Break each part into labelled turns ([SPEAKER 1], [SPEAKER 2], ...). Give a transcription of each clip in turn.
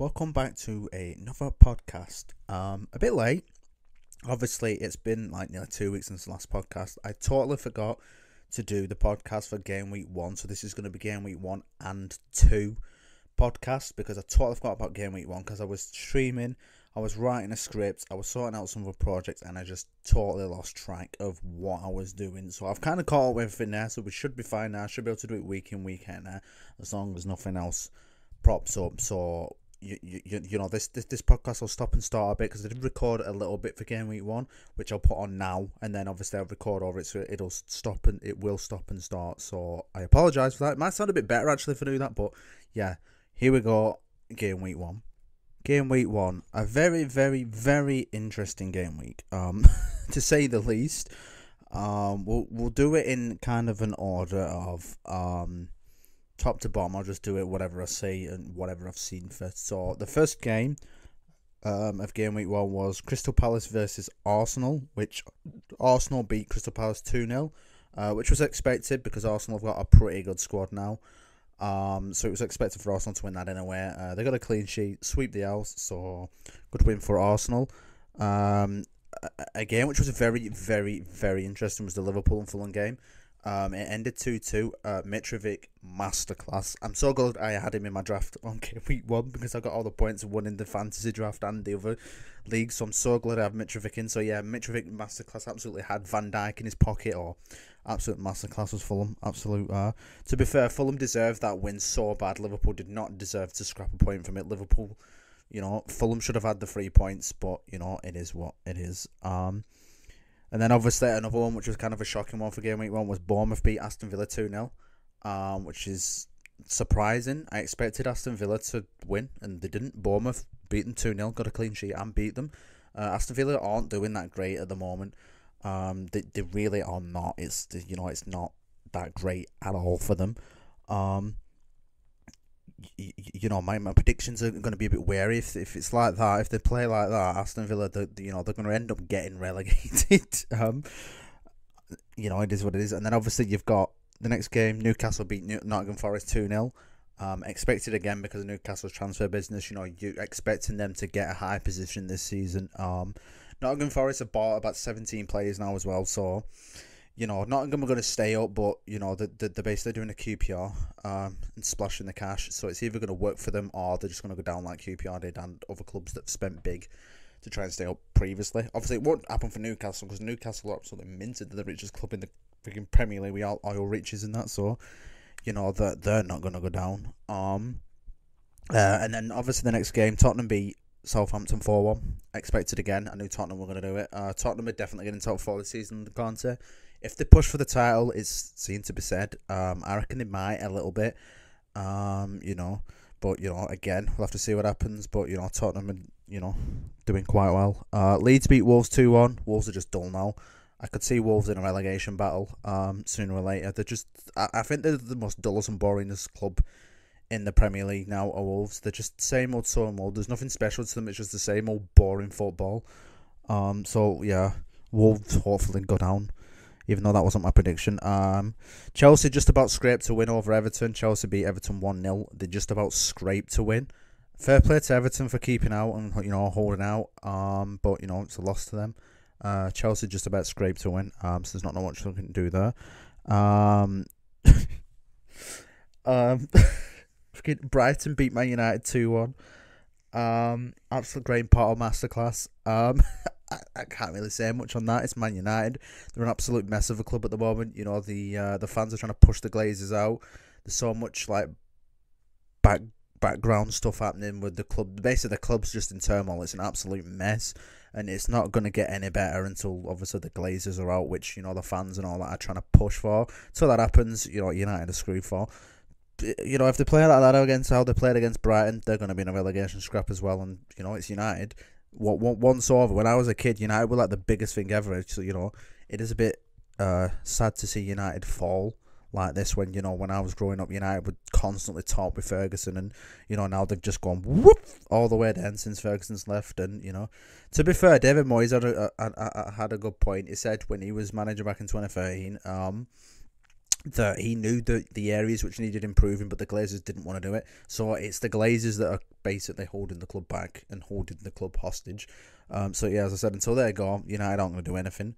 [SPEAKER 1] Welcome back to another podcast. A bit late. Obviously, it's been like nearly 2 weeks since the last podcast. I totally forgot to do the podcast for game week 1, so this is going to be game week 1 and 2 podcast because I totally forgot about game week 1 because I was streaming, I was writing a script, I was sorting out some other projects, and I just totally lost track of what I was doing. So I've kind of caught up with everything there, so we should be fine now. I should be able to do it week in, week out now, as long as nothing else props up. So this podcast will stop and start a bit because I did record a little bit for game week 1, which I'll put on now, and then obviously I'll record over it, so it will stop and start. So I apologise for that. It might sound a bit better actually if I do that, but yeah, here we go. Game week 1. Game week 1, a very, very, very interesting game week, to say the least. We'll do it in kind of an order of top to bottom. I'll just do it whatever I see and whatever I've seen first. So the first game of game week 1 was Crystal Palace versus Arsenal, which Arsenal beat Crystal Palace 2-0, which was expected because Arsenal have got a pretty good squad now. So it was expected for Arsenal to win that anyway. They got a clean sheet, sweep the house, so good win for Arsenal. A game which was very, very, very interesting was the Liverpool and Fulham game. It ended 2-2. Mitrovic masterclass. I'm so glad I had him in my draft on game week 1 because I got all the points and won in the fantasy draft and the other leagues. So I'm so glad I have Mitrovic in. So yeah, Mitrovic masterclass. Absolutely had Van Dijk in his pocket, or absolute masterclass was Fulham. Absolute. To be fair, Fulham deserved that win so bad. Liverpool did not deserve to scrap a point from it. Liverpool, Fulham should have had the 3 points, but it is what it is. And then obviously another one which was kind of a shocking one for game week 1 was Bournemouth beat Aston Villa 2-0, which is surprising. I expected Aston Villa to win and they didn't. Bournemouth beat them 2-0, got a clean sheet and beat them. Aston Villa aren't doing that great at the moment. They really are not. It's not that great at all for them. My predictions are going to be a bit wary if it's like that. If they play like that, Aston Villa, they're going to end up getting relegated. It is what it is. And then obviously you've got the next game, Newcastle beat Nottingham Forest 2-0. Expected again because of Newcastle's transfer business. You're expecting them to get a high position this season. Nottingham Forest have bought about 17 players now as well, so Nottingham are going to stay up, but they're basically doing a QPR and splashing the cash. So it's either going to work for them or they're just going to go down like QPR did and other clubs that spent big to try and stay up previously. Obviously, it won't happen for Newcastle because Newcastle are absolutely minted. They're the richest club in the freaking Premier League. We all oil riches and that, so they're not going to go down. And then obviously the next game, Tottenham beat Southampton 4-1. Expected again. I knew Tottenham were going to do it. Tottenham are definitely getting top 4 this season. Can't say. If they push for the title, it's seen to be said. I reckon they might a little bit. But again, we'll have to see what happens. But Tottenham are doing quite well. Leeds beat Wolves 2-1. Wolves are just dull now. I could see Wolves in a relegation battle sooner or later. I think they're the most dullest and boringest club in the Premier League now are Wolves. They're just same old. There's nothing special to them. It's just the same old boring football. So yeah, Wolves hopefully go down, even though that wasn't my prediction. Chelsea just about scraped to win over Everton. Chelsea beat Everton 1-0. They just about scraped to win. Fair play to Everton for keeping out and holding out. But it's a loss to them. Chelsea just about scraped to win. So there's not much they can do there. Brighton beat Man United 2-1. Absolute Graham Potter masterclass. I can't really say much on that. It's Man United. They're an absolute mess of a club at the moment. The fans are trying to push the Glazers out. There's so much like background stuff happening with the club. Basically, the club's just in turmoil. It's an absolute mess, and it's not going to get any better until obviously the Glazers are out, which the fans and all that are trying to push for. Until that happens, United are screwed for. If they play like that against how they played against Brighton, they're going to be in a relegation scrap as well. And it's United. Once over, when I was a kid, United were like the biggest thing ever. So it is a bit sad to see United fall like this. When when I was growing up, United would constantly top with Ferguson, and now they've just gone whoop all the way down since Ferguson's left. And to be fair, David Moyes had a good point. He said when he was manager back in 2013, that he knew the areas which needed improving, but the Glazers didn't want to do it. So it's the Glazers that are basically holding the club back and holding the club hostage. So yeah, as I said, until they go, United aren't going to do anything.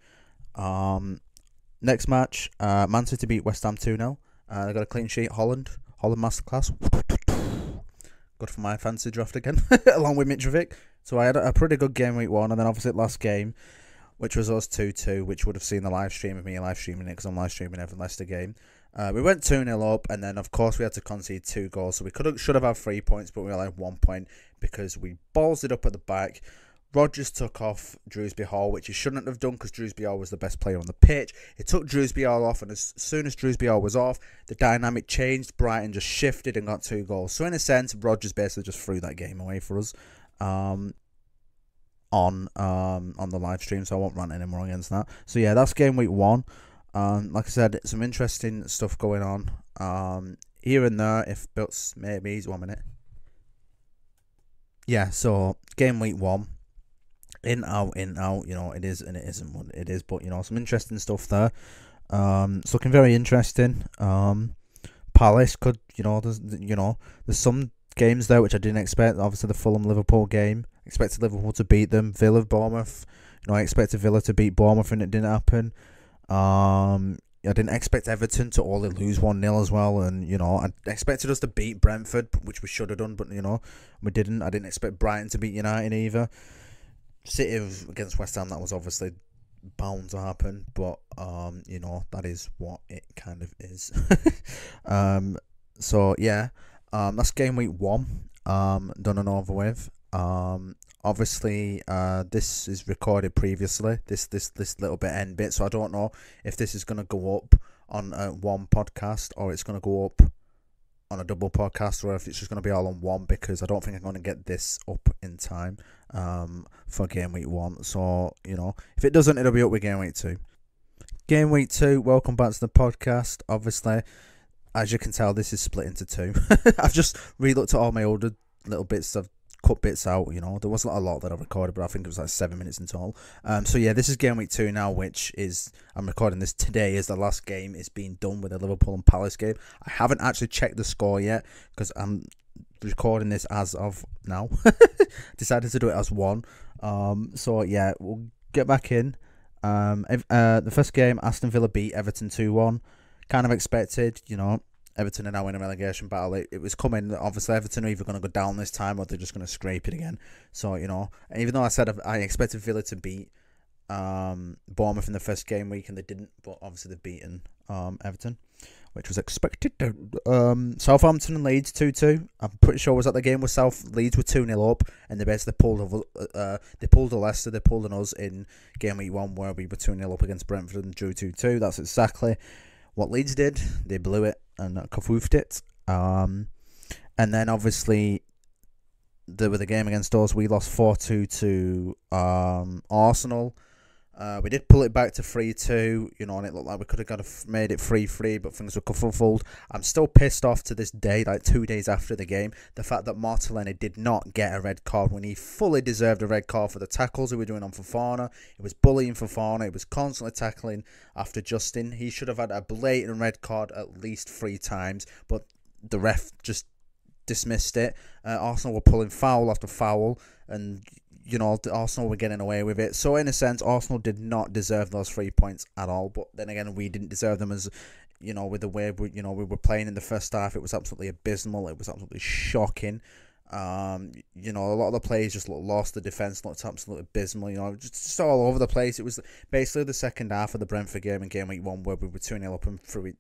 [SPEAKER 1] Next match, Man City beat West Ham 2-0. They got a clean sheet. Holland masterclass. Good for my fancy draft again, along with Mitrovic. So I had a pretty good game week 1, and then obviously last game, which was us 2-2, which would have seen the live stream of me live streaming it because I'm live streaming every Leicester game. We went 2-0 up, and then of course we had to concede 2 goals, so we should have had 3 points, but we only had 1 point because we balls it up at the back. Rodgers took off Drewsbury Hall, which he shouldn't have done because Drewsbury Hall was the best player on the pitch. He took Drewsbury Hall off, and as soon as Drewsbury Hall was off, the dynamic changed. Brighton just shifted and got 2 goals. So in a sense, Rodgers basically just threw that game away for us on the live stream, so I won't rant anymore against that. So yeah, that's game week 1. Like I said, some interesting stuff going on here and there. If buts maybe 1 minute. Yeah, so game week 1. In, out, it is and it isn't what it is, but, some interesting stuff there. It's looking very interesting. Palace could, there's some games there which I didn't expect. Obviously, the Fulham-Liverpool game. Expected Liverpool to beat them. Villa-Bournemouth. I expected Villa to beat Bournemouth, and it didn't happen. I didn't expect Everton to only lose 1-0 as well, and, I expected us to beat Brentford, which we should have done, but, we didn't. I didn't expect Brighton to beat United either. City against West Ham, that was obviously bound to happen, but that is what it kind of is. So yeah, that's game week 1, done and over with. Obviously, this is recorded previously. This little bit end bit, so I don't know if this is gonna go up on one podcast or it's gonna go up on a double podcast, or if it's just going to be all on one, because I don't think I'm going to get this up in time for game week 1. So, if it doesn't, it'll be up with game week 2. Game week 2, welcome back to the podcast. Obviously, as you can tell, this is split into 2. I've just re-looked at all my older little bits. I've cut bits out, there wasn't a lot that I recorded, but I think it was like 7 minutes in total. So yeah, this is game week 2 now, which is, I'm recording this today as the last game is being done with the Liverpool and Palace game. I haven't actually checked the score yet because I'm recording this as of now. Decided to do it as one. So yeah, we'll get back in. The first game, Aston Villa beat Everton 2-1. Kind of expected, Everton are now in a relegation battle. It was coming. Obviously, Everton are either going to go down this time or they're just going to scrape it again. So, even though I said I expected Villa to beat Bournemouth in the first game week, and they didn't, but obviously they've beaten Everton, which was expected. Southampton and Leeds 2-2. I'm pretty sure was that the game where Leeds were 2-0 up, and they basically pulled a Leicester, they pulled an us in game week 1 where we were 2-0 up against Brentford and drew 2-2. That's exactly what Leeds did. They blew it and kafoofed it. And then obviously there was the game against us. We lost 4-2 to Arsenal. We did pull it back to 3-2, and it looked like we could have made it 3-3, but things were kerfuffled. I'm still pissed off to this day, like 2 days after the game, the fact that Martinelli did not get a red card when he fully deserved a red card for the tackles he was doing on Fofana. It was bullying Fofana. It was constantly tackling after Justin. He should have had a blatant red card at least 3 times, but the ref just dismissed it. Arsenal were pulling foul after foul, and Arsenal were getting away with it. So in a sense, Arsenal did not deserve those 3 points at all. But then again, we didn't deserve them as, with the way we were playing in the first half. It was absolutely abysmal. It was absolutely shocking. A lot of the players just looked lost. The defence looked absolutely abysmal. Just all over the place. It was basically the second half of the Brentford game in game week 1 where we were 2-0 up and threw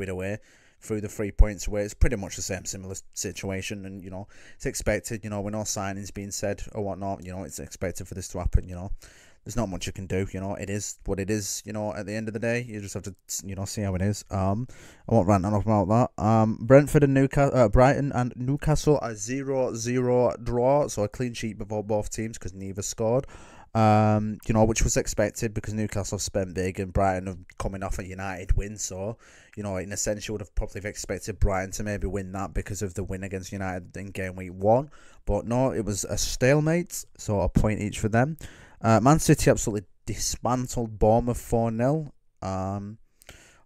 [SPEAKER 1] it away. Through the 3 points away. It's pretty much the similar situation, and it's expected. With no signings being said or whatnot, it's expected for this to happen. There's not much you can do. It is what it is. At the end of the day, you just have to see how it is. I won't rant enough about that. Brentford and Brighton and Newcastle a 0-0 draw, so a clean sheet before both teams because neither scored. Which was expected because Newcastle have spent big and Brighton are coming off a United win. So, in a sense, you would have probably expected Brighton to maybe win that because of the win against United in game week 1. But no, it was a stalemate, so a point each for them. Man City absolutely dismantled Bournemouth 4-0.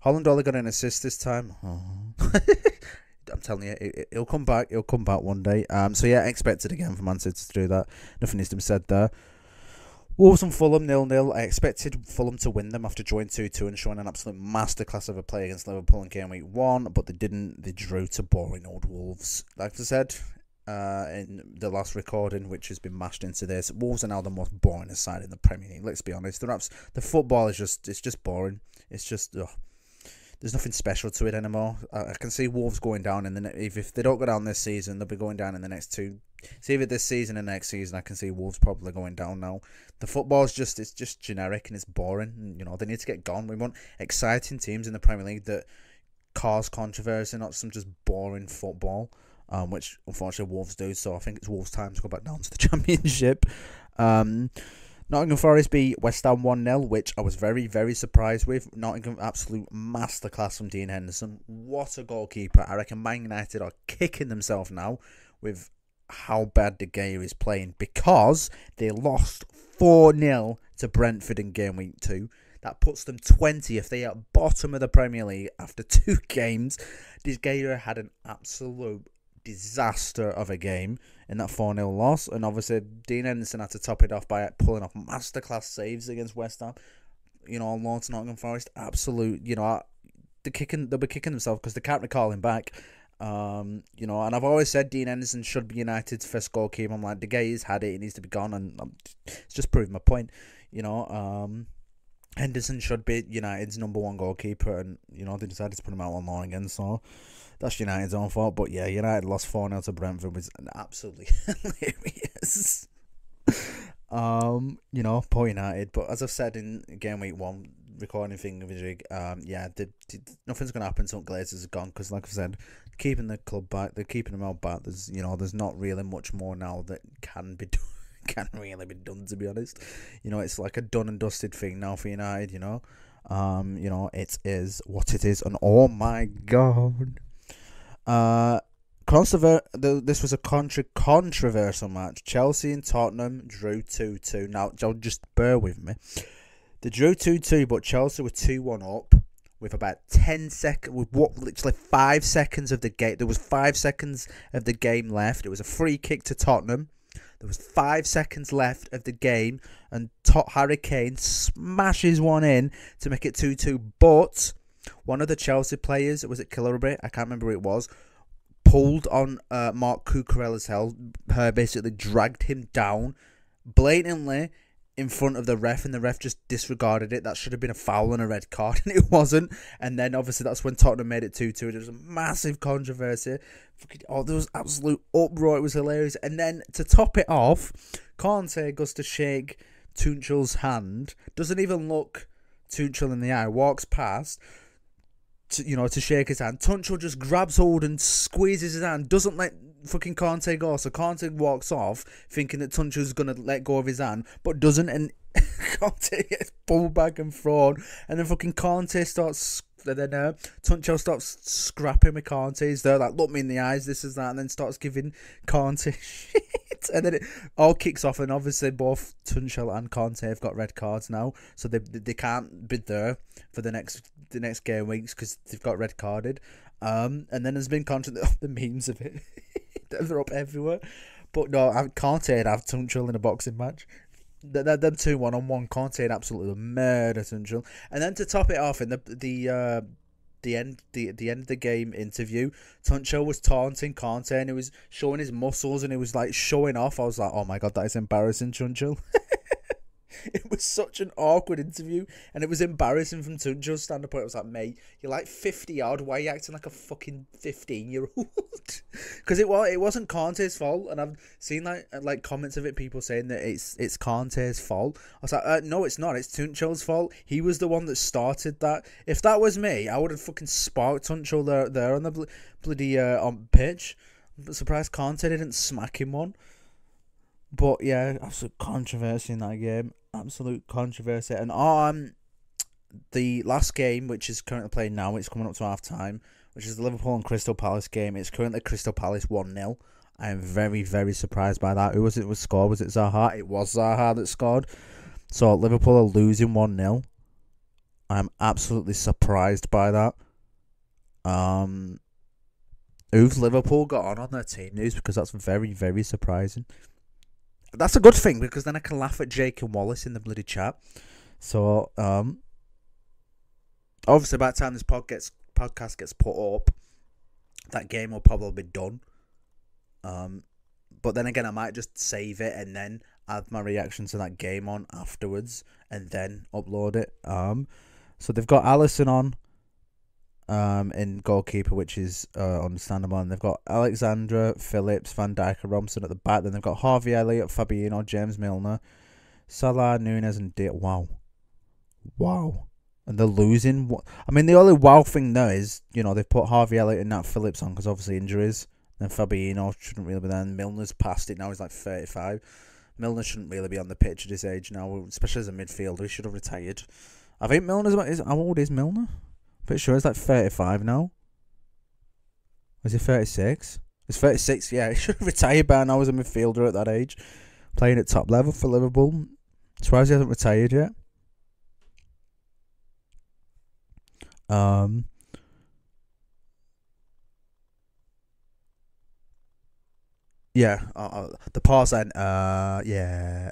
[SPEAKER 1] Holland only got an assist this time. Oh. I'm telling you, he'll come back. He'll come back one day. So yeah, expected again for Man City to do that. Nothing needs to be said there. Wolves and Fulham 0-0. I expected Fulham to win them after drawing 2-2 and showing an absolute masterclass of a play against Liverpool in game week 1, but they didn't. They drew to boring old Wolves. Like I said in the last recording, which has been mashed into this, Wolves are now the most boring side in the Premier League. Let's be honest. The football is just boring. It's just there's nothing special to it anymore. I can see Wolves going down if they don't go down this season, they'll be going down in the next two. See, either this season or next season, I can see Wolves probably going down now. The football's it's just generic and it's boring. You know, they need to get gone. We want exciting teams in the Premier League that cause controversy, not some just boring football, which unfortunately Wolves do. So I think it's Wolves' time to go back down to the Championship. Nottingham Forest beat West Ham 1-0, which I was very, very surprised with. Nottingham, absolute masterclass from Dean Henderson. What a goalkeeper. I reckon Man United are kicking themselves now with how bad De Gea is playing, because they lost 4-0 to Brentford in game week 2. That puts them 20th. They are bottom of the Premier League after 2 games. De Gea had an absolute disaster of a game in that 4-0 loss, and obviously Dean Henderson had to top it off by pulling off masterclass saves against West Ham. You know, on loan to Nottingham Forest, absolute. You know, they'll be kicking themselves because they can't recall him back. You know, and I've always said Dean Henderson should be United's first goalkeeper. I'm like, De Gea's had it; he needs to be gone, and it's just proving my point. You know, Henderson should be United's number 1 goalkeeper, and you know they decided to put him out on loan again, so that's United's own fault. But yeah, United lost 4-0 to Brentford, was absolutely hilarious. You know, poor United. But as I've said in game week 1, recording thing of jig, yeah, nothing's gonna happen until Glazers is gone, because like I said, keeping the club back, they're keeping them out back. There's not really much more now that can be done. Can really be done, to be honest. You know, it's like a done and dusted thing now for United. You know, it is what it is, and oh my god. This was a controversial match. Chelsea and Tottenham drew 2-2. Now, just bear with me. They drew 2-2, but Chelsea were 2-1 up with about 10 seconds. With literally 5 seconds of the game. There was 5 seconds of the game left. It was a free kick to Tottenham. There was 5 seconds left of the game, and Harry Kane smashes one in to make it 2-2. But one of the Chelsea players, was it Killery? I can't remember who it was, pulled on Mark Cucurella's hair, basically dragged him down blatantly in front of the ref, and the ref just disregarded it. That should have been a foul and a red card, and it wasn't. And then obviously that's when Tottenham made it 2-2. There was a massive controversy. There was absolute uproar. It was hilarious. And then to top it off, Conte goes to shake Tuchel's hand, doesn't even look Tuchel in the eye, walks past to shake his hand. Tuchel just grabs hold and squeezes his hand, doesn't let fucking Conte go. So Conte walks off thinking that Tuchel's going to let go of his hand, but doesn't, and Conte gets pulled back and thrown, and then fucking Conte starts, and then Tuchel starts scrapping with Conte. He's there like, look me in the eyes, this is that, and then starts giving Conte shit, and then it all kicks off, and obviously both Tuchel and Conte have got red cards now, so they can't be there for the next game weeks because they've got red carded. And then there's been the memes of it. They're up everywhere. But no, Conte would have Tuchel in a boxing match. Them 2 1-on-1, Conte would absolutely murder Tuchel. And then to top it off, in the end of the game interview, Tuchel was taunting Conte and he was showing his muscles and he was like showing off. I was like, oh my god, that is embarrassing, Tuchel. It was such an awkward interview, and it was embarrassing from Tuchel's standpoint. I was like, mate, you're like 50 odd. Why are you acting like a fucking 15-year-old? Because it wasn't Conte's fault, and I've seen like comments of it, people saying that it's Conte's fault. I was like, no, it's not. It's Tuchel's fault. He was the one that started that. If that was me, I would have fucking sparked Tuchel there on the bloody on pitch. I'm surprised Conte didn't smack him one. But yeah, absolute controversy in that game. Absolute controversy. And the last game, which is currently playing now, it's coming up to half time, which is the Liverpool and Crystal Palace game. It's currently Crystal Palace 1-0. I am very, very surprised by that. Who was it was scored? Was it Zaha? It was Zaha that scored. So Liverpool are losing 1-0. I'm absolutely surprised by that. Who've Liverpool got on their team news, because that's very, very surprising. That's a good thing, because then I can laugh at Jake and Wallace in the bloody chat. So, obviously by the time this podcast gets put up, that game will probably be done. But then again, I might just save it and then add my reaction to that game on afterwards and then upload it. So they've got Alisson on in goalkeeper, which is understandable. And they've got Alexandra, Phillips, Van Dijk, and Robson at the back. Then they've got Harvey Elliott, Fabinho, James Milner, Salah, Nunez, and Wow. And they're losing. I mean, the only wow thing there is, they've put Harvey Elliott and Nat Phillips on because obviously injuries. Then Fabinho shouldn't really be there. And Milner's past it now. He's like 35. Milner shouldn't really be on the pitch at his age now, especially as a midfielder. He should have retired. I think how old is Milner? Pretty sure he's like 35 now. Is he 36? He's 36, yeah. He should have retired by now as a midfielder at that age. Playing at top level for Liverpool. Surprised he hasn't retired yet. Yeah, the pause then, yeah.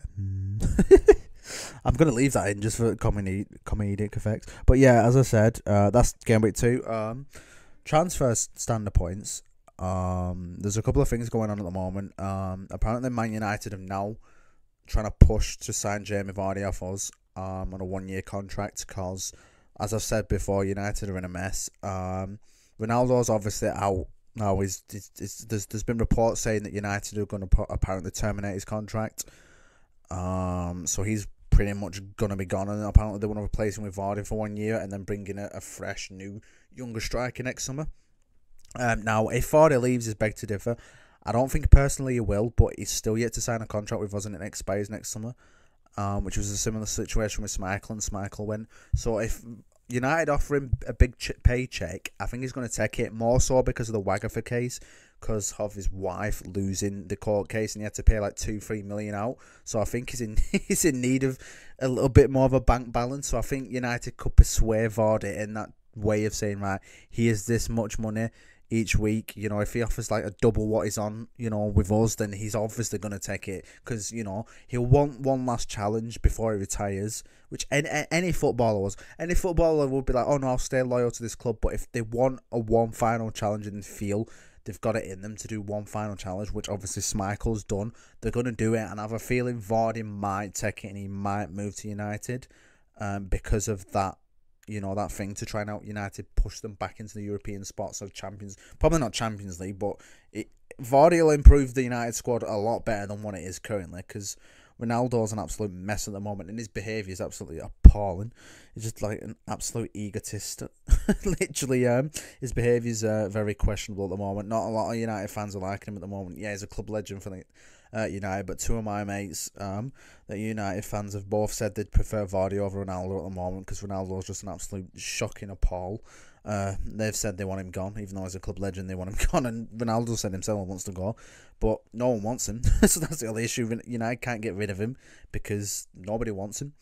[SPEAKER 1] I'm going to leave that in just for comedic effects. But yeah, as I said, that's game week 2. Transfer standard points. There's a couple of things going on at the moment. Apparently Man United have now trying to push to sign Jamie Vardy off us on a 1-year contract because, as I've said before, United are in a mess. Ronaldo's obviously out now. There's been reports saying that United are going to apparently terminate his contract. So he's pretty much going to be gone, and apparently they want to replace him with Vardy for 1 year and then bring in a fresh, new, younger striker next summer. Now, if Vardy leaves, is beg to differ. I don't think personally he will, but he's still yet to sign a contract with us and it expires next summer, which was a similar situation with Schmeichel, and Schmeichel went. So if United offer him a big paycheck, I think he's going to take it, more so because of the Wagger case, because of his wife losing the court case, and he had to pay like 2-3 million out. So I think he's in need of a little bit more of a bank balance. So I think United could persuade Vardy in that way of saying, right, here's this much money each week. If he offers like a double what he's on, with us, then he's obviously going to take it, because he'll want one last challenge before he retires, which any footballer would be like, oh no, I'll stay loyal to this club. But if they want a one final challenge and feel they've got it in them to do one final challenge, which obviously Schmeichel's done, they're going to do it. And I have a feeling Vardy might take it and he might move to United because of that. That thing to try and out United, push them back into the European spots of Champions, probably not Champions League, but Vardy will improve the United squad a lot better than what it is currently, because Ronaldo's an absolute mess at the moment, and his behaviour is absolutely appalling. He's just like an absolute egotist. Literally, his behaviour is very questionable at the moment. Not a lot of United fans are liking him at the moment. Yeah, he's a club legend for United, but two of my mates that United fans have both said they'd prefer Vardy over Ronaldo at the moment, because Ronaldo's just an absolute shocking appall. They've said they want him gone, even though he's a club legend, they want him gone, and Ronaldo said himself he wants to go, but no one wants him. So that's the only issue. United can't get rid of him because nobody wants him,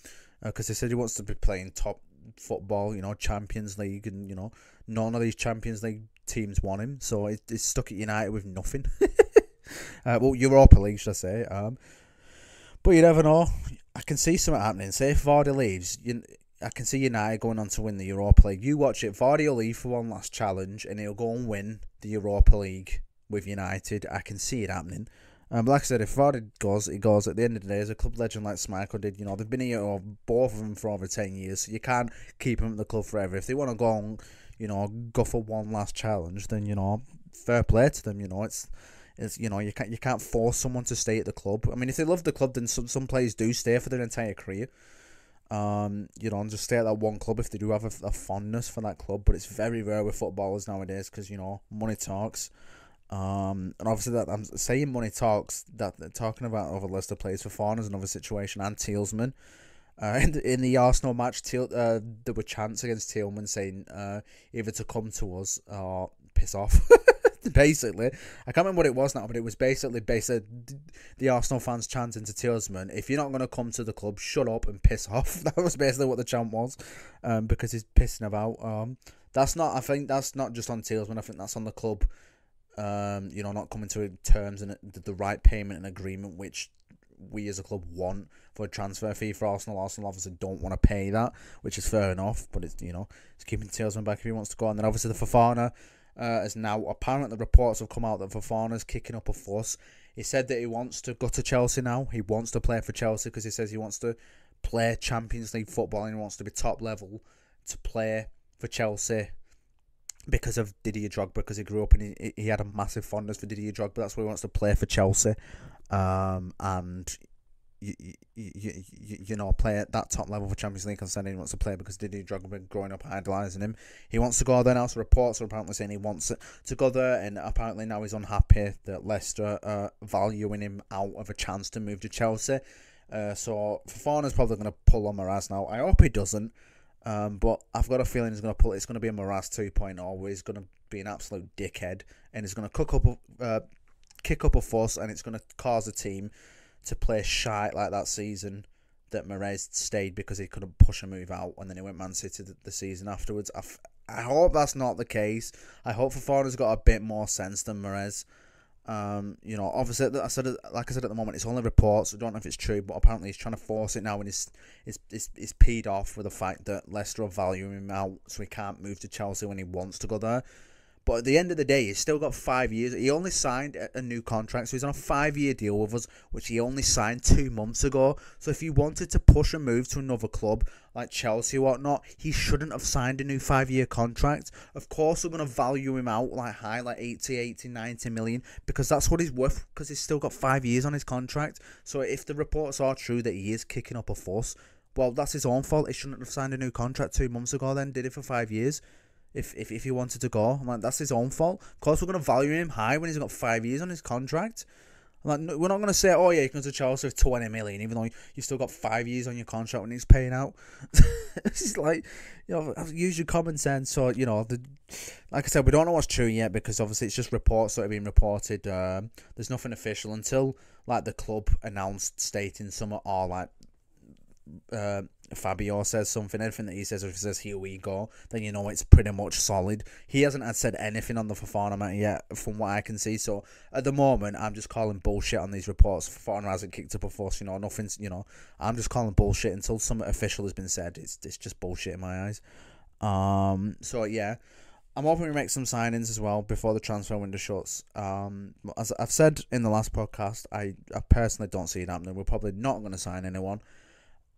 [SPEAKER 1] because they said he wants to be playing top football, Champions League, and none of these Champions League teams want him, so he's stuck at United with nothing. Well, Europa League, should I say. But you never know. I can see something happening. Say if Vardy leaves, I can see United going on to win the Europa League. You watch it. Vardy will leave for one last challenge, and he'll go and win the Europa League with United. I can see it happening. But like I said, if Vardy goes, he goes. At the end of the day, as a club legend like Schmeichel did, they've been here, both of them, for over 10 years. So you can't keep them at the club forever. If they want to go and, go for one last challenge, then, fair play to them. You can't force someone to stay at the club. I mean, if they love the club, then some players do stay for their entire career. And just stay at that one club if they do have a fondness for that club. But it's very rare with footballers nowadays, because money talks. And obviously that I'm saying money talks, that they're talking about other Leicester players for Fawn is another situation, and Tielemans. In the Arsenal match, there were chants against Tielemans saying either to come to us or piss off. basically, I can't remember what it was now, but it was basically the Arsenal fans chanting to Tielemans, if you're not going to come to the club, shut up and piss off. That was basically what the chant was, because he's pissing about. I think that's not just on Tielemans, I think that's on the club, not coming to terms and the right payment and agreement, which we as a club want for a transfer fee for Arsenal. Arsenal obviously don't want to pay that, which is fair enough, but it's keeping Tielemans back if he wants to go. And then obviously the Fofana is now, apparently reports have come out that Fofana's kicking up a fuss. He said that he wants to go to Chelsea now. He wants to play for Chelsea because he says he wants to play Champions League football and he wants to be top level to play for Chelsea because of Didier Drogba, because he grew up and he had a massive fondness for Didier Drogba. That's why he wants to play for Chelsea, and play at that top level for Champions League. Concerning he wants to play because Didier Drogba been growing up idolising him. He wants to go there now. So reports are apparently saying he wants to go there, and apparently now he's unhappy that Leicester are valuing him out of a chance to move to Chelsea. So Fofana's probably going to pull on Mahrez now. I hope he doesn't. But I've got a feeling he's going to pull. It's going to be a Mahrez 2.0, where he's going to be an absolute dickhead, and he's going to kick up a fuss, and it's going to cause a team to play shite like that season that Mahrez stayed because he couldn't push a move out, and then he went Man City the season afterwards. I hope that's not the case. I hope Fofana's got a bit more sense than Mahrez. Obviously, like I said at the moment, it's only reports. I don't know if it's true, but apparently he's trying to force it now, and he's peed off with the fact that Leicester are valuing him out, so he can't move to Chelsea when he wants to go there. But at the end of the day, he's still got 5 years. He only signed a new contract, so he's on a 5-year deal with us, which he only signed 2 months ago. So if he wanted to push a move to another club like Chelsea or whatnot, he shouldn't have signed a new 5-year contract. Of course, we're going to value him out like 80, 90 million, because that's what he's worth, because he's still got 5 years on his contract. So if the reports are true that he is kicking up a fuss, well, that's his own fault. He shouldn't have signed a new contract 2 months ago then, did it for 5 years? If he wanted to go, I'm like, that's his own fault. Of course, we're going to value him high when he's got 5 years on his contract. I'm like, no, we're not going to say, oh yeah, you can go to Chelsea for 20 million, even though you've still got 5 years on your contract when he's paying out. It's like, use your common sense. So, like I said, we don't know what's true yet, because obviously it's just reports that have been reported. There's nothing official until like the club announced stating something, or like Fabio says something. Anything that he says, or if he says here we go, then it's pretty much solid. He hasn't said anything on the Fofana matter yet, from what I can see. So at the moment, I'm just calling bullshit on these reports. Fofana hasn't kicked up a fuss. Nothing's. I'm just calling bullshit until something official has been said. It's just bullshit in my eyes. So yeah, I'm hoping we make some signings as well before the transfer window shuts. As I've said in the last podcast, I personally don't see it happening. We're probably not going to sign anyone.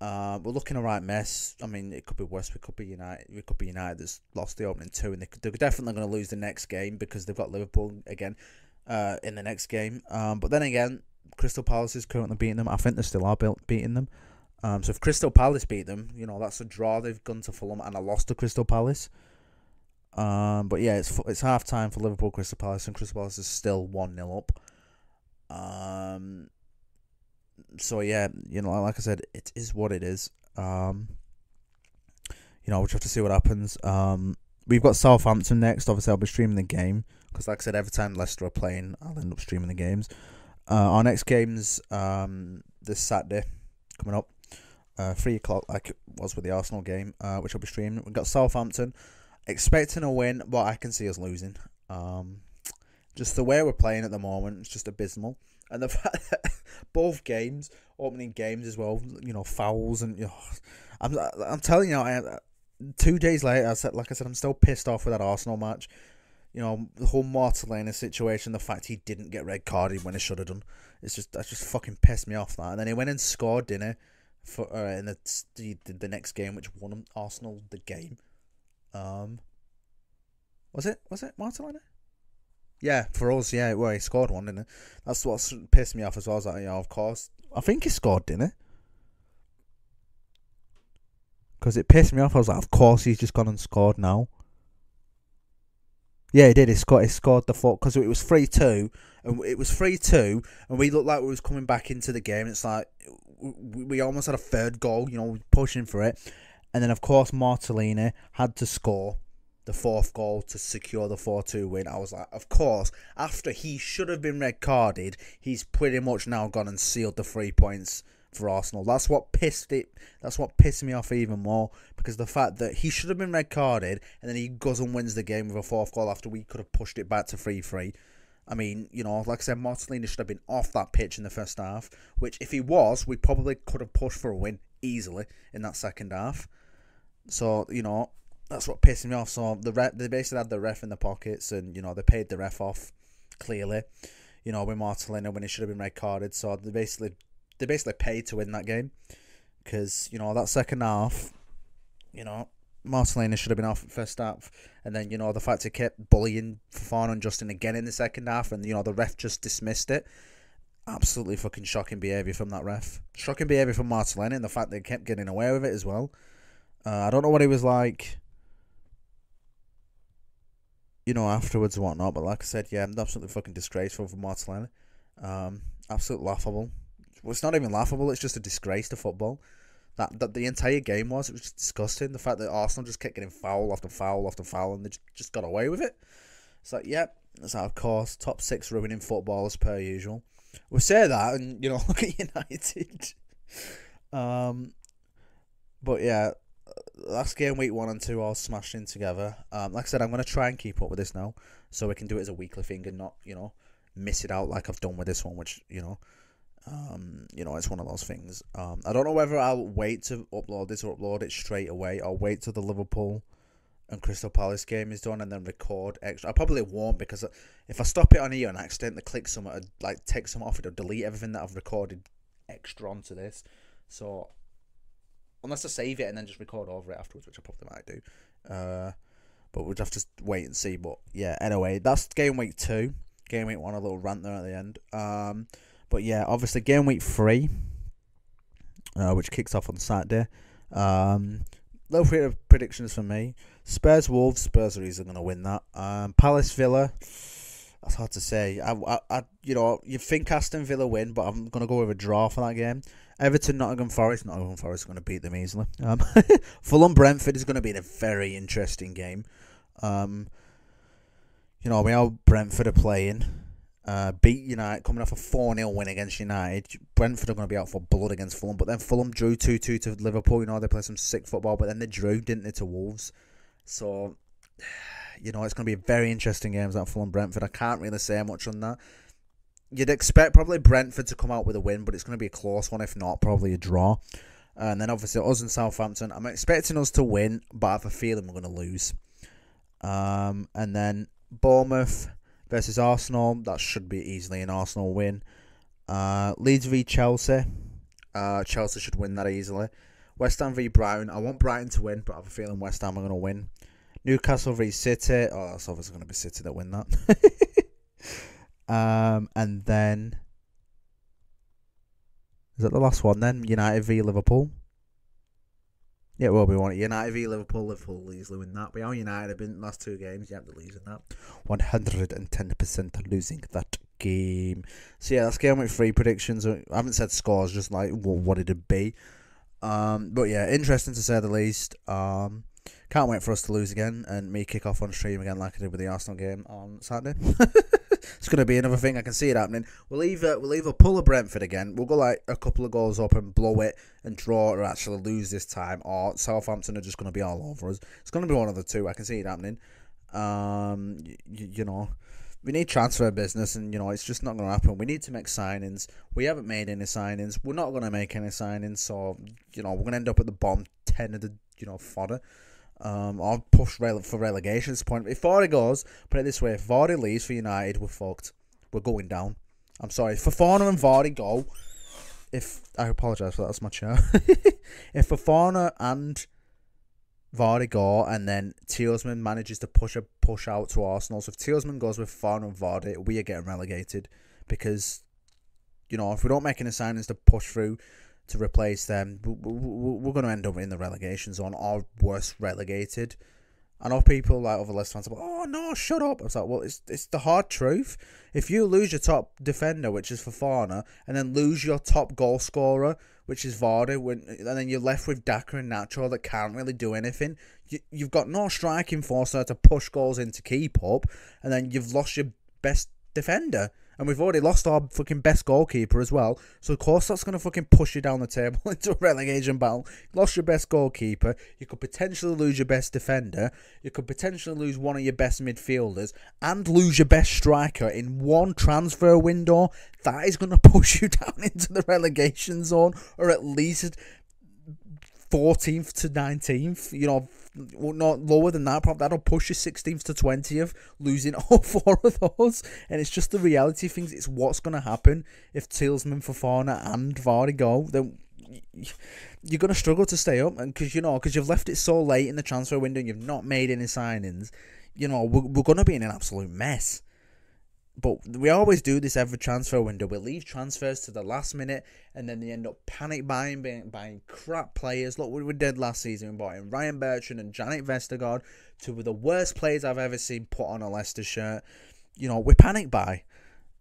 [SPEAKER 1] We're looking a right mess. I mean, it could be worse. We could be United that's lost the opening 2, and they're definitely going to lose the next game because they've got Liverpool again in the next game. But then again, Crystal Palace is currently beating them. I think they still are beating them. So if Crystal Palace beat them, that's a draw. They've gone to Fulham, and I lost to Crystal Palace. But yeah, it's half time for Liverpool Crystal Palace, and Crystal Palace is still 1-0 up. So yeah, like I said, it is what it is. We'll just have to see what happens. We've got Southampton next. Obviously, I'll be streaming the game because, like I said, every time Leicester are playing, I'll end up streaming the games. Our next game's this Saturday coming up, 3 o'clock, like it was with the Arsenal game, which I'll be streaming. We've got Southampton, expecting a win, but I can see us losing. Just the way we're playing at the moment, it's just abysmal. And the fact that both games, opening games as well, fouls and I'm telling you, 2 days later, like I said, I'm still pissed off with that Arsenal match. The whole Martinelli situation, the fact he didn't get red carded when he should have done, that just fucking pissed me off. That, and then he went and scored, didn't he, for in the next game, which won Arsenal the game. Was it Martinelli? Yeah, for us, yeah, well, he scored one, didn't he? That's what pissed me off as well. I was like, of course. I think he scored, didn't he? Because it pissed me off. I was like, of course he's just gone and scored now. Yeah, he did. He scored the foot, because it was 3-2. And it was 3-2, and we looked like we was coming back into the game. It's like, we almost had a third goal, pushing for it. And then, of course, Martinelli had to score. the fourth goal to secure the 4-2 win. I was like, of course, after he should have been red carded, he's pretty much now gone and sealed the 3 points for Arsenal. That's what pissed me off even more, because the fact that he should have been red carded and then he goes and wins the game with a fourth goal after we could have pushed it back to 3-3. I mean, like I said, Martinelli should have been off that pitch in the first half, which if he was, we probably could have pushed for a win easily in that second half. So, that's what pissed me off. So they basically had the ref in the pockets, and they paid the ref off clearly. With Martinelli when he should have been red carded. So they basically paid to win that game, because that second half, Martinelli should have been off at first half, and then the fact he kept bullying Fofana and Justin again in the second half, and the ref just dismissed it. Absolutely fucking shocking behaviour from that ref. Shocking behaviour from Martinelli, and the fact that he kept getting away with it as well. I don't know what he was like, afterwards and whatnot, but like I said, yeah, absolutely fucking disgraceful for Martinelli. Absolutely laughable. Well, it's not even laughable, it's just a disgrace to football. That the entire game was disgusting. The fact that Arsenal just kept getting foul after foul after foul, and they just got away with it. It's like, yep, that's of course, top 6 ruining football as per usual. We say that, and look at United. But yeah, last game, week 1 and 2 all smashed in together. Like I said, I'm going to try and keep up with this now, so we can do it as a weekly thing and not, miss it out like I've done with this one, which, it's one of those things. I don't know whether I'll wait to upload this or upload it straight away, or wait till the Liverpool and Crystal Palace game is done and then record extra. I probably won't, because if I stop it on here and accidentally click some, like take some off, it'll delete everything that I've recorded extra onto this. So unless I save it and then just record over it afterwards, which I probably might do. But we'll have to wait and see. But yeah, anyway, that's game week 2. Game week 1, a little rant there at the end. But yeah, obviously game week 3, which kicks off on Saturday. Little bit of predictions for me. Spurs Wolves. Spurs are easily going to win that. Palace Villa. That's hard to say. You think Aston Villa win, but I'm going to go with a draw for that game. Everton Nottingham Forest. Nottingham Forest is going to beat them easily. Fulham Brentford is going to be a very interesting game. We know Brentford are playing. Beat United, coming off a 4-0 win against United. Brentford are going to be out for blood against Fulham, but then Fulham drew 2-2 to Liverpool. They play some sick football, but then they drew, didn't they, to Wolves. So, it's going to be a very interesting game, that Fulham-Brentford. I can't really say much on that. You'd expect probably Brentford to come out with a win, but it's going to be a close one, if not, probably a draw. And then obviously us and Southampton. I'm expecting us to win, but I have a feeling we're going to lose. And then Bournemouth versus Arsenal. That should be easily an Arsenal win. Leeds v Chelsea. Chelsea should win that easily. West Ham v Brighton. I want Brighton to win, but I have a feeling West Ham are going to win. Newcastle v City. Oh, that's obviously going to be City that win that. And then, is that the last one then? United v Liverpool. Yeah, it will be one. United v Liverpool. Liverpool will easily win that. But how United have been in the last 2 games, you have to losing that. 110% losing that game. So yeah, that's game week 3 predictions. I haven't said scores, just like what it'd be. But yeah, interesting to say the least. Can't wait for us to lose again and me kick off on stream again like I did with the Arsenal game on Saturday. It's going to be another thing. I can see it happening. We'll either pull a Brentford again. We'll go like a couple of goals up and blow it and draw or actually lose this time. Or Southampton are just going to be all over us. It's going to be one of the two. I can see it happening. We need transfer business, and it's just not going to happen. We need to make signings. We haven't made any signings. We're not going to make any signings. So we're going to end up at the bottom 10 of the fodder. Or push for relegation at this point. If Vardy goes, put it this way, if Vardy leaves for United, we're fucked. We're going down. I'm sorry. If Fofana and Vardy go, I apologise for that, that's my chair. If Fofana and Vardy go, and then Tielemans manages to push out to Arsenal, so if Tielemans goes with Fofana and Vardy, we are getting relegated. Because, if we don't make any signings to push through to replace them, we're going to end up in the relegation zone or worse, relegated. I know people like other Leicester fans are like, oh no, shut up. I was like, well, it's the hard truth. If you lose your top defender, which is Fofana, and then lose your top goal scorer, which is Vardy, and then you're left with Daka and Nacho that can't really do anything, you've got no striking force there to push goals in to keep up, and then you've lost your best defender. And we've already lost our fucking best goalkeeper as well. So, of course, that's going to fucking push you down the table into a relegation battle. You lost your best goalkeeper. You could potentially lose your best defender. You could potentially lose one of your best midfielders. And lose your best striker in one transfer window. That is going to push you down into the relegation zone. Or at least 14th to 19th, not lower than that. Probably that'll push you 16th to 20th, losing all 4 of those. And it's just the reality of things. It's what's going to happen if Tielemans, Fofana and Vardy go. Then you're going to struggle to stay up, and because you've left it so late in the transfer window and you've not made any signings. We're going to be in an absolute mess. But we always do this every transfer window. We leave transfers to the last minute, and then they end up panic buying crap players. Look what we did last season. We bought in Ryan Bertrand and Janet Vestergaard, 2 of the worst players I've ever seen put on a Leicester shirt. We panic buy.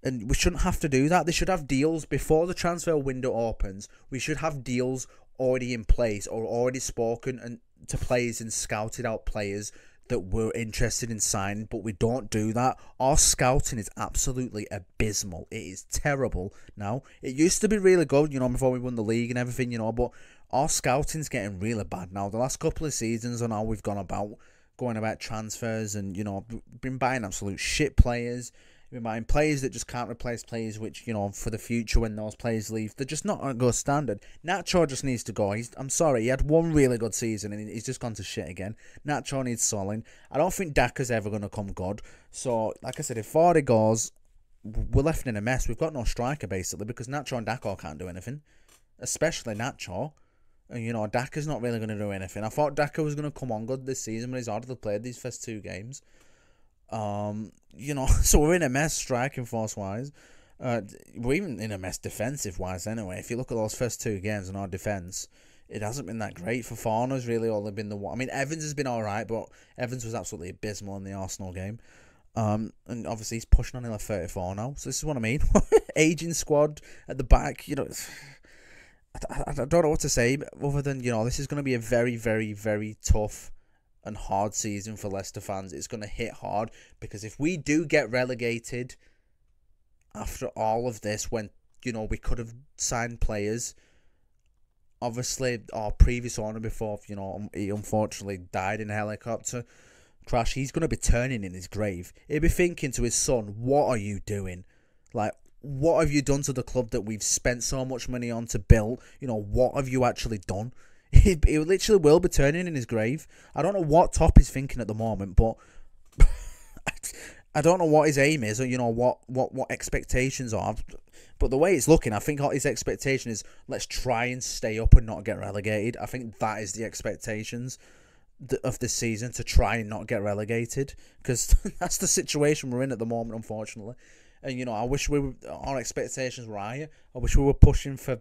[SPEAKER 1] And we shouldn't have to do that. They should have deals before the transfer window opens. We should have deals already in place or already spoken and to players and scouted out players that we're interested in signing, but we don't do that. Our scouting is absolutely abysmal. It is terrible now. It used to be really good, before we won the league and everything, but our scouting's getting really bad now. The last couple of seasons on how we've going about transfers and, been buying absolute shit players. We're buying players that just can't replace players which, for the future when those players leave, they're just not a good standard. Nacho just needs to go. I'm sorry, he had one really good season and he's just gone to shit again. Nacho needs selling. I don't think Daka's ever going to come good. So, like I said, if Vardy goes, we're left in a mess. We've got no striker, basically, because Nacho and Daka can't do anything. Especially Nacho. And, Daka's not really going to do anything. I thought Daka was going to come on good this season, but he's hardly played these first 2 games. So we're in a mess striking force wise. We're even in a mess defensive wise anyway. If you look at those first 2 games in our defence, it hasn't been that great. Fofana's really only been the one. I mean, Evans has been alright, but Evans was absolutely abysmal in the Arsenal game. And obviously he's pushing on 34 now. So this is what I mean. Aging squad at the back, I don't know what to say other than, this is going to be a very, very, very tough and hard season for Leicester fans. It's going to hit hard because if we do get relegated after all of this, when we could have signed players, obviously our previous owner before he unfortunately died in a helicopter crash, he's going to be turning in his grave. He'll be thinking to his son, what are you doing? Like, what have you done to the club that we've spent so much money on to build? What have you actually done? He literally will be turning in his grave. I don't know what Top is thinking at the moment, but I don't know what his aim is or, what expectations are. But the way it's looking, I think his expectation is let's try and stay up and not get relegated. I think that is the expectations of this season, to try and not get relegated, because that's the situation we're in at the moment, unfortunately. And, I wish our expectations were higher. I wish we were pushing for,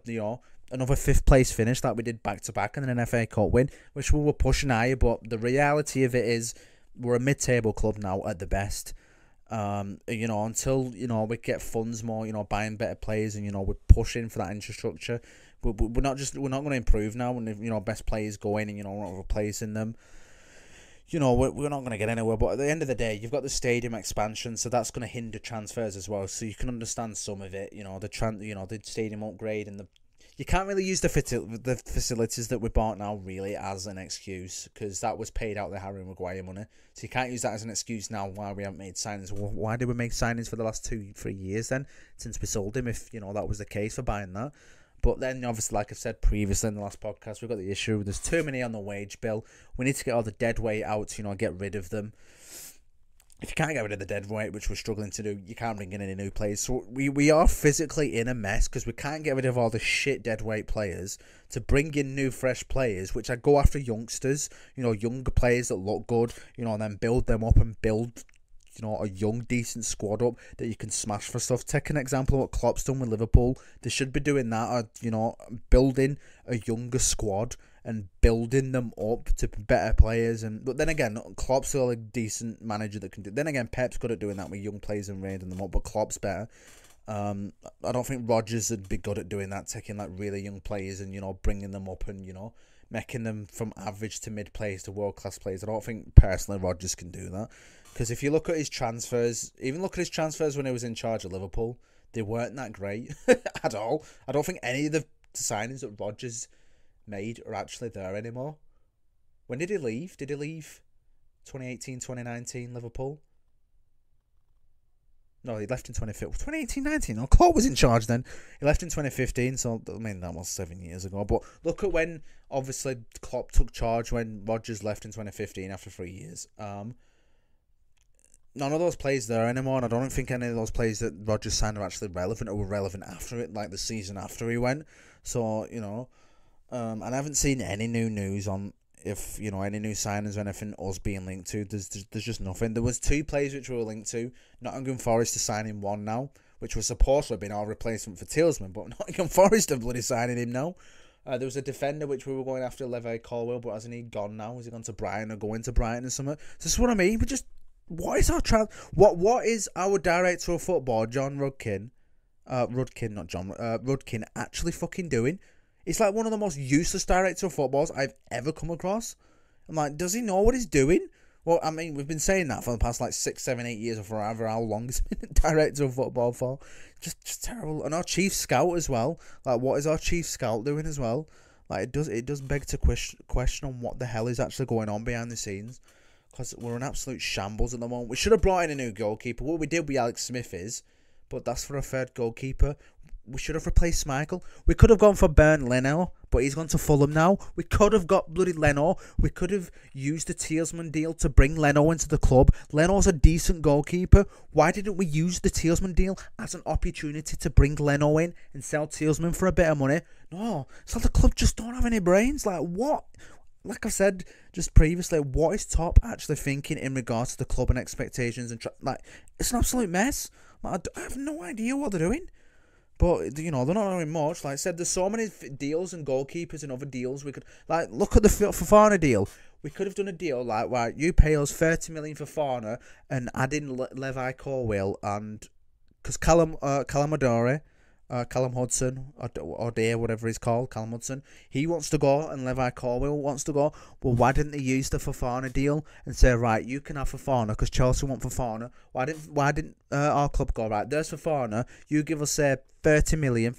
[SPEAKER 1] another 5th place finish like we did back-to-back and then an FA Cup win. Wish we were pushing higher, but the reality of it is we're a mid-table club now at the best. Until, we get funds more, buying better players and, we're pushing for that infrastructure. We're not going to improve now when, best players go in and, we're not replacing them. We're not going to get anywhere. But at the end of the day, you've got the stadium expansion, so that's going to hinder transfers as well. So you can understand some of it. The stadium upgrade and you can't really use the facilities that we bought now really as an excuse, because that was paid out the Harry Maguire money. So you can't use that as an excuse now why we haven't made signings. Well, why did we make signings for the last 2-3 years then, since we sold him, if that was the case for buying that? But then, obviously, like I've said previously in the last podcast, we've got the issue. There's too many on the wage bill. We need to get all the dead weight out, get rid of them. If you can't get rid of the dead weight, which we're struggling to do, you can't bring in any new players. So we are physically in a mess because we can't get rid of all the shit dead weight players to bring in new, fresh players, which I go after youngsters, younger players that look good, and then build them up and build a young, decent squad up that you can smash for stuff. Take an example of what Klopp's done with Liverpool. They should be doing that, building a younger squad and building them up to better players. But then again, Klopp's still a decent manager that can do. Then again, Pep's good at doing that with young players and raiding them up, but Klopp's better. I don't think Rodgers would be good at doing that, taking like really young players and bringing them up and making them from average to mid players to world class players. I don't think personally Rodgers can do that, because if you look at his transfers, even look at his transfers when he was in charge of Liverpool, they weren't that great at all. I don't think any of the signings that Rodgers made are actually there anymore. When did he leave? Did he leave 2018, 2019 Liverpool? No, he left in 2018-19. No, Klopp was in charge then. He left in 2015, so I mean that was 7 years ago. But look at when obviously Klopp took charge when Rodgers left in 2015 after 3 years. None of those players there anymore, and I don't think any of those players that Rodgers signed are actually relevant or were relevant after it, like the season after he went. So, and I haven't seen any new news on if, any new signings or anything us being linked to. There's just nothing. There was 2 players which we were linked to. Nottingham Forest are signing one now, which was supposed to have been our replacement for Tielemans, but Nottingham Forest are bloody signing him now. There was a defender which we were going after, Levi Colwill, but hasn't he gone now? Has he gone to Brighton or going to Brighton or something? So this is what I mean. What is our What is our director of football, John Rudkin? Rudkin actually fucking doing? It's like one of the most useless director of footballs I've ever come across. I'm like, does he know what he's doing? Well, I mean, we've been saying that for the past like 6, 7, 8 years or forever how long he's been director of football for. Just terrible. And our chief scout as well. Like, what is our chief scout doing as well? Like, it does beg to question on what the hell is actually going on behind the scenes. Because we're in absolute shambles at the moment. We should have brought in a new goalkeeper. What we did with Alex Smith is, but that's for a third goalkeeper. We should have replaced Michael. We could have gone for Bernd Leno, but he's gone to Fulham now. We could have got bloody Leno. We could have used the Tielemans deal to bring Leno into the club. Leno's a decent goalkeeper. Why didn't we use the Tielemans deal as an opportunity to bring Leno in and sell Tielemans for a bit of money? No, it's like the club just don't have any brains. Like, what? Like I said just previously, what is Top actually thinking in regards to the club and expectations? And it's an absolute mess. Like, I have no idea what they're doing. But, they're not doing much. Like I said, there's so many deals and goalkeepers and other deals we could... Like, look at the Fofana deal. We could have done a deal like, right, you pay us 30 million for Fofana and add in Levi Colwill and... Because Callum Hudson, or Dare, whatever he's called, Callum Hudson, he wants to go and Levi Colwill wants to go. Well, why didn't they use the Fofana deal and say, right, you can have Fofana because Chelsea want Fofana? Why didn't our club go, right, there's Fofana, you give us 40 million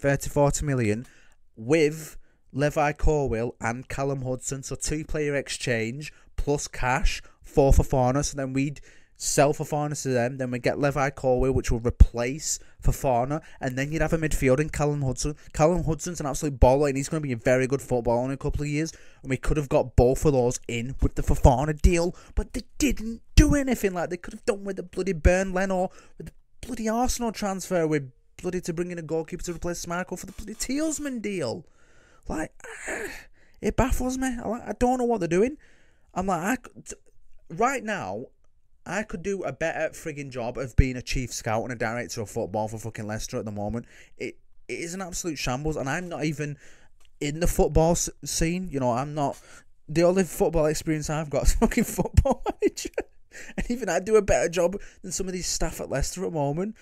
[SPEAKER 1] with Levi Colwill and Callum Hudson, so 2-player exchange plus cash for Fofana, so then we'd sell Fofana to them, then we get Levi Colwill, which will replace Fofana, and then you'd have a midfield in Callum Hudson. Callum Hudson's an absolute baller, and he's going to be a very good footballer in a couple of years, and we could have got both of those in with the Fofana deal, but they didn't do anything like they could have done with the bloody Bernd Leno, with the bloody Arsenal transfer, with bloody to bring in a goalkeeper to replace Michael for the bloody Tielemans deal. Like, it baffles me. I don't know what they're doing. I'm like, right now, I could do a better frigging job of being a chief scout and a director of football for fucking Leicester at the moment. It is an absolute shambles, and I'm not even in the football scene. I'm not... The only football experience I've got is fucking Football Manager. And even I do a better job than some of these staff at Leicester at the moment.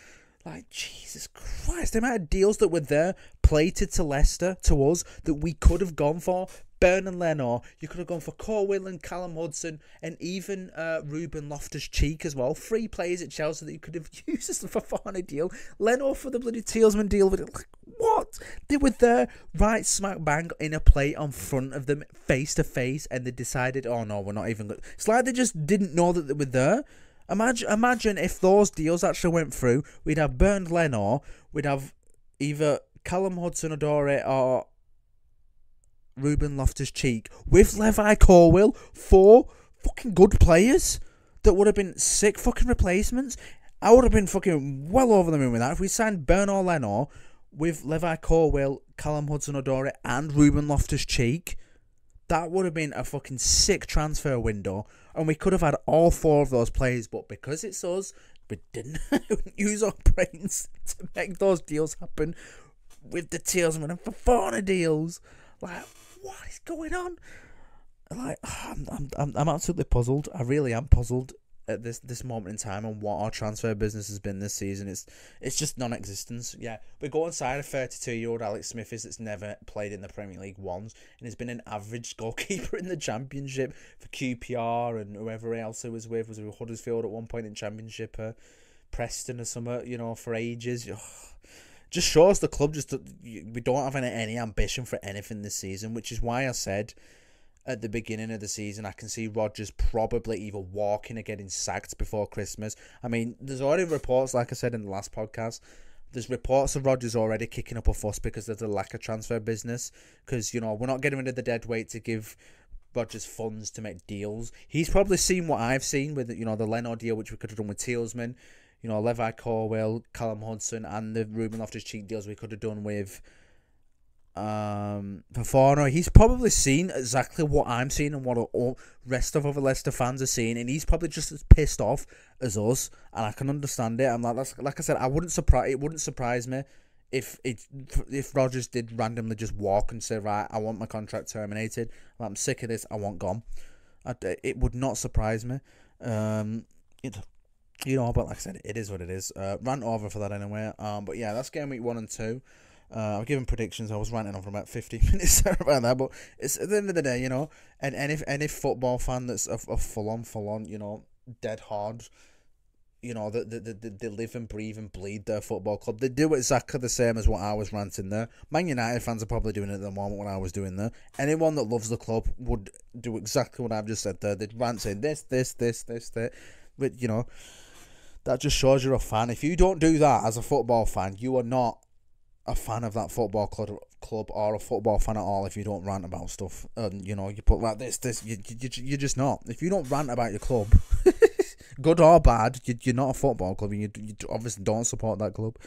[SPEAKER 1] Like, Jesus Christ, the amount of deals that were there plated to Leicester, to us, that we could have gone for. Bernd Leno, you could have gone for Colwill and Callum Hudson, and even Ruben Loftus-Cheek as well. 3 players at Chelsea that you could have used as the Fofana deal. Leno for the bloody Tielemans deal. Like, what? They were there right smack bang in a plate on front of them, face to face, and they decided, oh no, we're not even good. It's like they just didn't know that they were there. Imagine if those deals actually went through. We'd have Bernd Leno, we'd have either Callum Hudson-Odoi or Ruben Loftus-Cheek with Levi Colwill, 4 fucking good players that would have been sick fucking replacements. I would have been fucking well over the moon with that. If we signed Bernd Leno with Levi Colwill, Callum Hudson-Odoi and Ruben Loftus-Cheek, that would have been a fucking sick transfer window, and we could have had all 4 of those players, but because it's us, we didn't use our brains to make those deals happen with the Tielemans and Fofana deals. Like, what is going on? Like, I'm absolutely puzzled. I really am puzzled at this moment in time on what our transfer business has been this season. It's just non-existence. Yeah, we go inside a 32-year-old Alex Smith that's never played in the Premier League once and has been an average goalkeeper in the Championship for QPR and whoever else he was with Huddersfield at one point in Championship, Preston or something, for ages. Just shows the club we don't have any ambition for anything this season, which is why I said at the beginning of the season, I can see Rodgers probably either walking or getting sacked before Christmas. I mean, there's already reports, like I said in the last podcast, there's reports of Rodgers already kicking up a fuss because there's a lack of transfer business. Because, we're not getting rid of the dead weight to give Rodgers funds to make deals. He's probably seen what I've seen with, the Leno deal, which we could have done with Tielemans, Levi Corwell, Callum Hudson, and the Ruben Loftus-Cheek deals we could have done with Fofana. He's probably seen exactly what I'm seeing and what all rest of other Leicester fans are seeing, and he's probably just as pissed off as us, and I can understand it. I'm like I said, it wouldn't surprise me if Rodgers did randomly just walk and say, right, I want my contract terminated, I'm sick of this, I want gone. It would not surprise me. But like I said, it is what it is. Rant over for that anyway. But yeah, that's game week 1 and 2. I've given predictions. I was ranting on for about 15 minutes about that, but it's at the end of the day, and any football fan that's a full on, dead hard, they live and breathe and bleed their football club. They do exactly the same as what I was ranting there. Man United fans are probably doing it at the moment when I was doing there. Anyone that loves the club would do exactly what I've just said there. They'd rant saying this. But, that just shows you're a fan. If you don't do that as a football fan, you are not a fan of that football club or a football fan at all if you don't rant about stuff. And, you put like this, you're just not. If you don't rant about your club, good or bad, you're not a football club, and you obviously don't support that club.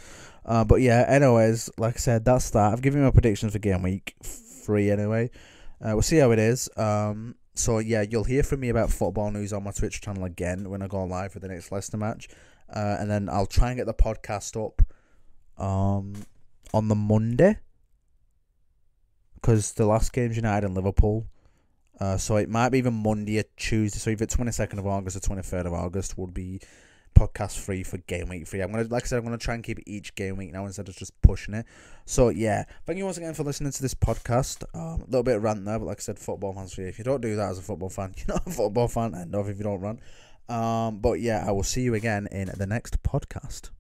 [SPEAKER 1] But yeah, anyways, like I said, that's that. I've given you my predictions for game week 3 anyway. We'll see how it is. So yeah, you'll hear from me about football news on my Twitch channel again when I go live for the next Leicester match. And then I'll try and get the podcast up on the Monday, because the last game's United and Liverpool. So it might be even Monday or Tuesday. So either 22nd of August or 23rd of August would be podcast free for game week 3. I'm gonna try and keep each game week now instead of just pushing it. So yeah, thank you once again for listening to this podcast. A little bit of rant there, but like I said, football fans for you. If you don't do that as a football fan, you're not a football fan. End of if you don't rant. But yeah, I will see you again in the next podcast.